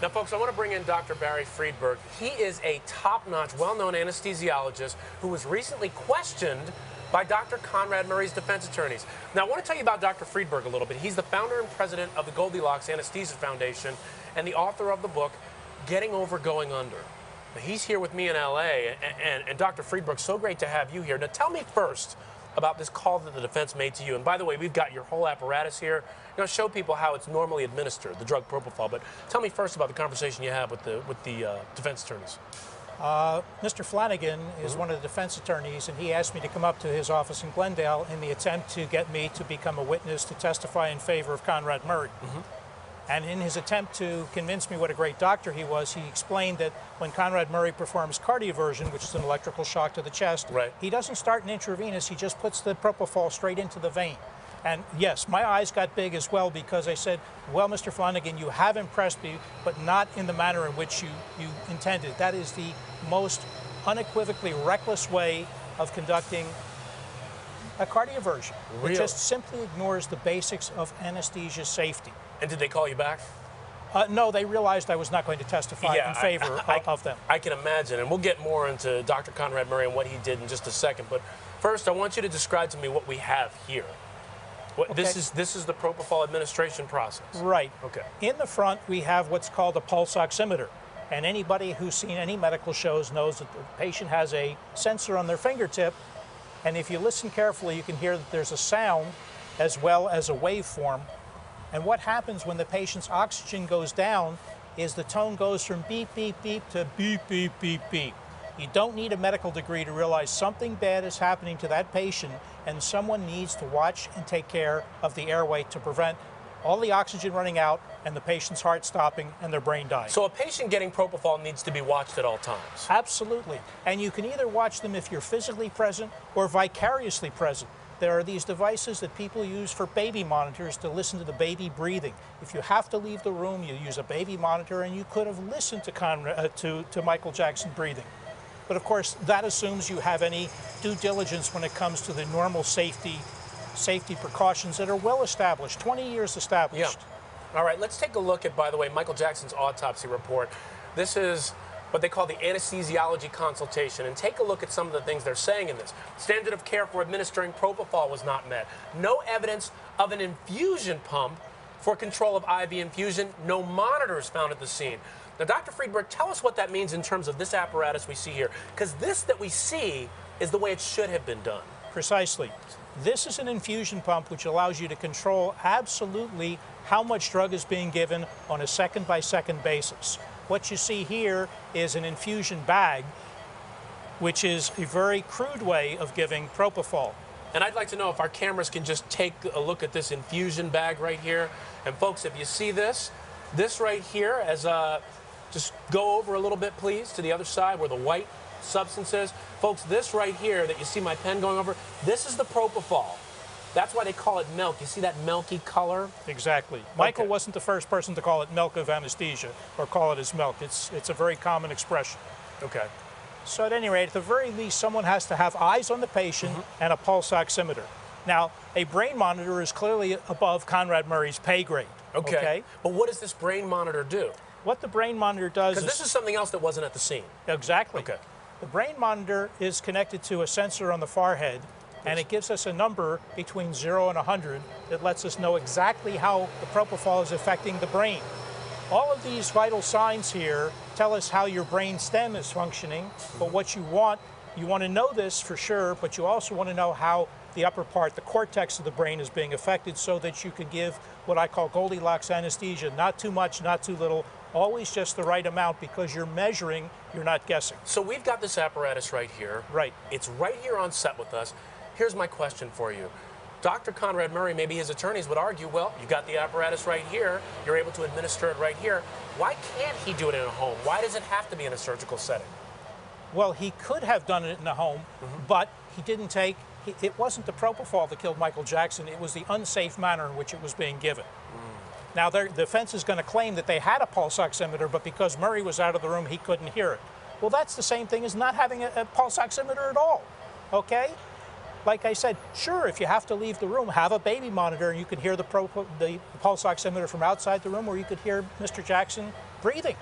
Now, folks, I want to bring in Dr. Barry Friedberg. He is a top-notch, well-known anesthesiologist who was recently questioned by Dr. Conrad Murray's defense attorneys. Now, I want to tell you about Dr. Friedberg a little bit. He's the founder and president of the Goldilocks Anesthesia Foundation and the author of the book, Getting Over Going Under. Now, he's here with me in L.A., and Dr. Friedberg, so great to have you here. Now, tell me first about this call that the defense made to you. And by the way, we've got your whole apparatus here. You're going to show people how it's normally administered, the drug propofol. But tell me first about the conversation you had with the defense attorneys. Mr. Flanagan is one of the defense attorneys, and he asked me to come up to his office in Glendale in the attempt to get me to become a witness to testify in favor of Conrad Murray. And in his attempt to convince me what a great doctor he was, he explained that when Conrad Murray performs cardioversion, which is an electrical shock to the chest, he doesn't start an intravenous, he just puts the propofol straight into the vein. And yes, my eyes got big as well, because I said, well, Mr. Flanagan, you have impressed me, but not in the manner in which you intended. That is the most unequivocally reckless way of conducting a cardioversion. It just simply ignores the basics of anesthesia safety. And did they call you back? No, they realized I was not going to testify in favor of them. I can imagine, and we'll get more into Dr. Conrad Murray and what he did in just a second. But first, I want you to describe to me what we have here. This is the propofol administration process. Right. Okay. In the front, we have what's called a pulse oximeter. And anybody who's seen any medical shows knows that the patient has a sensor on their fingertip. And if you listen carefully, you can hear that there's a sound as well as a waveform. And what happens when the patient's oxygen goes down is the tone goes from beep, beep, beep to beep, beep, beep, beep. You don't need a medical degree to realize something bad is happening to that patient, and someone needs to watch and take care of the airway to prevent all the oxygen running out and the patient's heart stopping and their brain dying. So a patient getting propofol needs to be watched at all times? Absolutely. And you can either watch them if you're physically present or vicariously present. There are these devices that people use for baby monitors to listen to the baby breathing. If you have to leave the room, you use a baby monitor, and you could have listened to Michael Jackson breathing. But of course, that assumes you have any due diligence when it comes to the normal safety precautions that are well established, 20 years established. Yeah. All right, let's take a look at, by the way, Michael Jackson's autopsy report. This is what they call the anesthesiology consultation, and take a look at some of the things they're saying in this. Standard of care for administering propofol was not met. No evidence of an infusion pump for control of IV infusion. No monitors found at the scene. Now, Dr. Friedberg, tell us what that means in terms of this apparatus we see here, because this that we see is the way it should have been done. Precisely. This is an infusion pump which allows you to control absolutely how much drug is being given on a second-by-second basis. What you see here is an infusion bag, which is a very crude way of giving propofol. And I'd like to know if our cameras can just take a look at this infusion bag right here. And folks, if you see this right here, just go over a little bit, please, to the other side where the white substance is. Folks, this right here that you see my pen going over, this is the propofol. That's why they call it milk. You see that milky color? Exactly. Michael wasn't the first person to call it milk of anesthesia or call it as milk. It's a very common expression. Okay. So at any rate, at the very least, someone has to have eyes on the patient and a pulse oximeter. Now, a brain monitor is clearly above Conrad Murray's pay grade. Okay. But what does this brain monitor do? What the brain monitor does is... Because this is something else that wasn't at the scene. Exactly. Okay. The brain monitor is connected to a sensor on the forehead, and it gives us a number between 0 and 100 that lets us know exactly how the propofol is affecting the brain. All of these vital signs here tell us how your brain stem is functioning, but what you want to know this for sure, but you also want to know how the upper part, the cortex of the brain, is being affected so that you can give what I call Goldilocks anesthesia. Not too much, not too little, always just the right amount, because you're measuring, you're not guessing. So we've got this apparatus right here. Right. It's right here on set with us. Here's my question for you. Dr. Conrad Murray, maybe his attorneys would argue, well, you got the apparatus right here, you're able to administer it right here. Why can't he do it in a home? Why does it have to be in a surgical setting? Well, he could have done it in a home, but he didn't take, it wasn't the propofol that killed Michael Jackson, it was the unsafe manner in which it was being given. Now, the defense is going to claim that they had a pulse oximeter, but because Murray was out of the room, he couldn't hear it. Well, that's the same thing as not having a pulse oximeter at all, okay? like I said, sure, if you have to leave the room, have a baby monitor and you could hear the pulse oximeter from outside the room, or you could hear Mr. Jackson breathing.